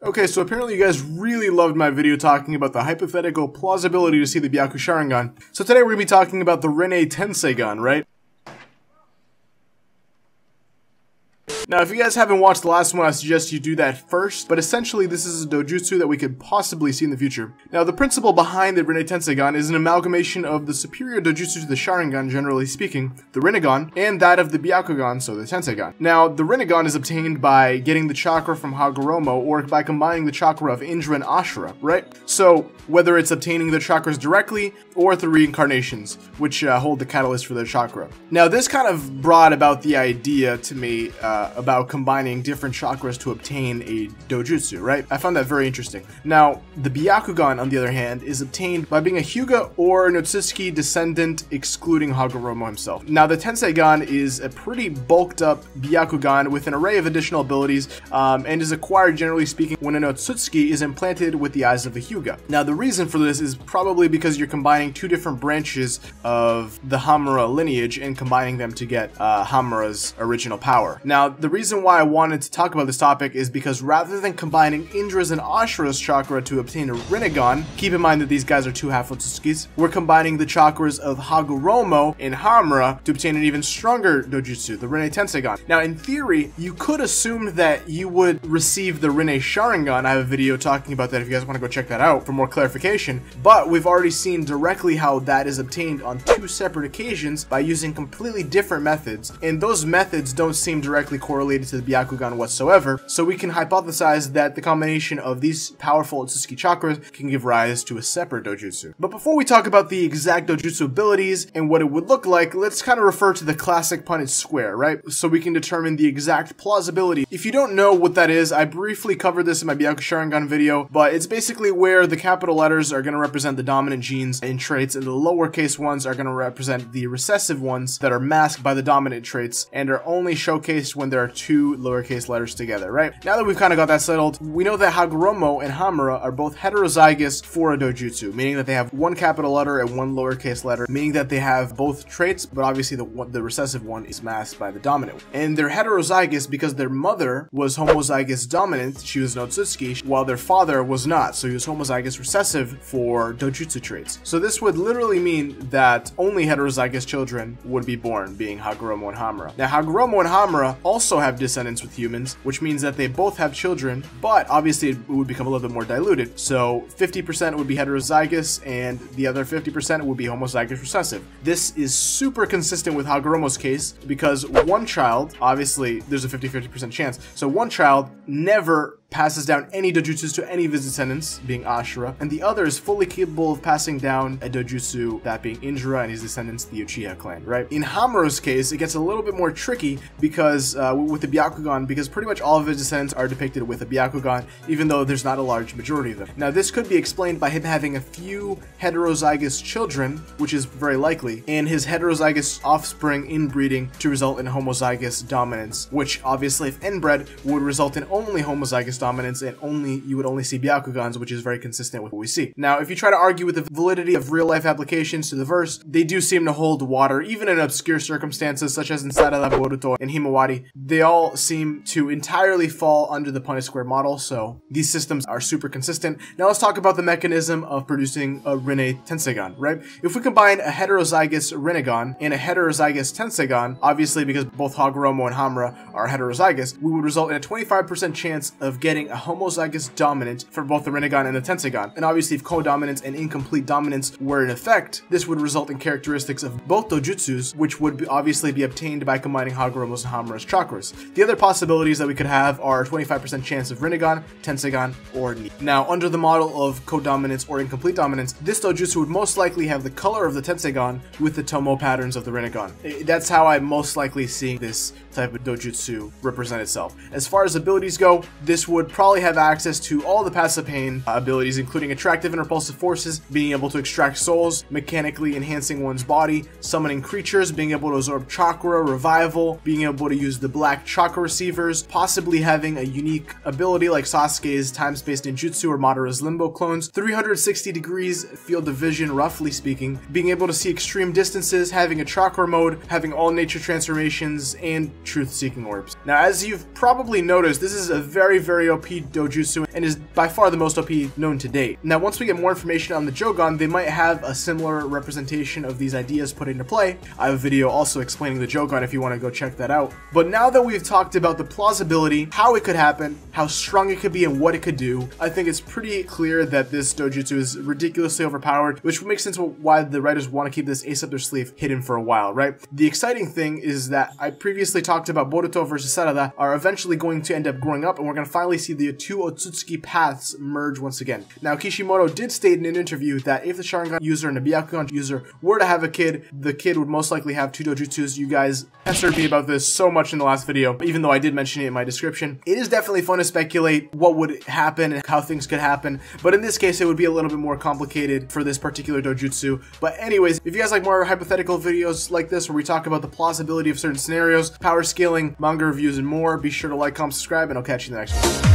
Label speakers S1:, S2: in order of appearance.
S1: Okay, so apparently you guys really loved my video talking about the hypothetical plausibility to see the Byaku Sharingan. So today we're going to be talking about the RinneTenseigan, right? Now, if you guys haven't watched the last one, I suggest you do that first, but essentially this is a dojutsu that we could possibly see in the future. Now, the principle behind the RinneTenseigan is an amalgamation of the superior dojutsu to the Sharingan, generally speaking, the Rinnegan, and that of the Byakugan, so the Tenseigan. Now, the Rinnegan is obtained by getting the chakra from Hagoromo, or by combining the chakra of Indra and Ashura, right? So, whether it's obtaining the chakras directly, or through reincarnations, which hold the catalyst for their chakra. Now, this kind of brought about the idea to me about combining different chakras to obtain a dojutsu, right? I found that very interesting. Now, the Byakugan, on the other hand, is obtained by being a Hyuga or Notsuki descendant, excluding Hagoromo himself. Now, the Tenseigan is a pretty bulked up Byakugan with an array of additional abilities, and is acquired, generally speaking, when a Notsuki is implanted with the eyes of a Hyuga. Now, the reason for this is probably because you're combining two different branches of the Hamura lineage and combining them to get Hamura's original power. Now, the reason why I wanted to talk about this topic is because rather than combining Indra's and Ashura's chakra to obtain a Rinnegan, keep in mind that these guys are two half-Otsutskis, we're combining the chakras of Hagoromo and Hamura to obtain an even stronger dojutsu, the RinneTenseigan. Now, in theory, you could assume that you would receive the Rinne Sharingan. I have a video talking about that if you guys want to go check that out for more clarification, but we've already seen directly how that is obtained on two separate occasions by using completely different methods, and those methods don't seem directly correlated to the Byakugan whatsoever, so we can hypothesize that the combination of these powerful Otsutsuki chakras can give rise to a separate dojutsu. But before we talk about the exact dojutsu abilities and what it would look like, let's kind of refer to the classic Punnett Square, right? So we can determine the exact plausibility. If you don't know what that is, I briefly covered this in my Byaku Sharingan video, but it's basically where the capital letters are going to represent the dominant genes and traits, and the lowercase ones are going to represent the recessive ones that are masked by the dominant traits and are only showcased when there are two lowercase letters together, right? Now that we've kind of got that settled, we know that Hagoromo and Hamura are both heterozygous for a dojutsu, meaning that they have one capital letter and one lowercase letter, meaning that they have both traits, but obviously the recessive one is masked by the dominant one. And they're heterozygous because their mother was homozygous dominant, she was an Otsutsuki, while their father was not, so he was homozygous recessive for dojutsu traits. So this would literally mean that only heterozygous children would be born, being Hagoromo and Hamura. Now, Hagoromo and Hamura also have descendants with humans, which means that they both have children, but obviously it would become a little bit more diluted. So 50% would be heterozygous and the other 50% would be homozygous recessive. This is super consistent with Hagoromo's case because one child, obviously there's a 50-50% chance, so one child never passes down any dojutsus to any of his descendants, being Ashura, and the other is fully capable of passing down a dojutsu, that being Indra and his descendants, the Uchiha clan, right? In Hamura's case, it gets a little bit more tricky because with the Byakugan, because pretty much all of his descendants are depicted with a Byakugan, even though there's not a large majority of them. Now, this could be explained by him having a few heterozygous children, which is very likely, and his heterozygous offspring inbreeding to result in homozygous dominance, which obviously, if inbred, would result in only homozygous dominance, and you would only see Byakugans, which is very consistent with what we see. Now, if you try to argue with the validity of real-life applications to the verse, they do seem to hold water, even in obscure circumstances, such as in Sarada Boruto and Himawari. They all seem to entirely fall under the Punnett Square model, so these systems are super consistent. Now let's talk about the mechanism of producing a RinneTenseigan, right? If we combine a heterozygous Rinnegan and a heterozygous Tenseigan, obviously because both Hagoromo and Hamura are heterozygous, we would result in a 25% chance of getting a homozygous dominant for both the Rinnegan and the Tenseigan. And obviously if co-dominance and incomplete dominance were in effect, this would result in characteristics of both dojutsus, which would obviously be obtained by combining Hagoromo's and Hamura's chakras. The other possibilities that we could have are 25% chance of Rinnegan, Tenseigan, or Ni. Now, under the model of co-dominance or incomplete dominance, this dojutsu would most likely have the color of the Tenseigan with the Tomo patterns of the Rinnegan. That's how I'm most likely seeing this type of dojutsu represent itself. As far as abilities go, this would probably have access to all the passive pain abilities, including attractive and repulsive forces, being able to extract souls, mechanically enhancing one's body, summoning creatures, being able to absorb chakra, revival, being able to use the black chakra receivers, possibly having a unique ability like Sasuke's time-space ninjutsu or Madara's limbo clones, 360 degrees field of vision, roughly speaking, being able to see extreme distances, having a chakra mode, having all nature transformations, and truth-seeking orbs. Now, as you've probably noticed, this is a very very OP dojutsu and is by far the most OP known to date. Now, once we get more information on the Jogan, they might have a similar representation of these ideas put into play. I have a video also explaining the Jogan if you want to go check that out. But now that we've talked about the plausibility, how it could happen, how strong it could be, and what it could do, I think it's pretty clear that this dojutsu is ridiculously overpowered, which makes sense why the writers want to keep this ace up their sleeve hidden for a while, right? The exciting thing is that I previously talked about Boruto versus Sarada are eventually going to end up growing up, and we're going to finally see the two Otsutsuki paths merge once again. Now, Kishimoto did state in an interview that if the Sharingan user and the Byakugan user were to have a kid, the kid would most likely have two dojutsus. You guys pestered me about this so much in the last video, even though I did mention it in my description. It is definitely fun to speculate what would happen and how things could happen, but in this case, it would be a little bit more complicated for this particular dojutsu. But anyways, if you guys like more hypothetical videos like this where we talk about the plausibility of certain scenarios, power scaling, manga reviews, and more, be sure to like, comment, subscribe, and I'll catch you in the next one.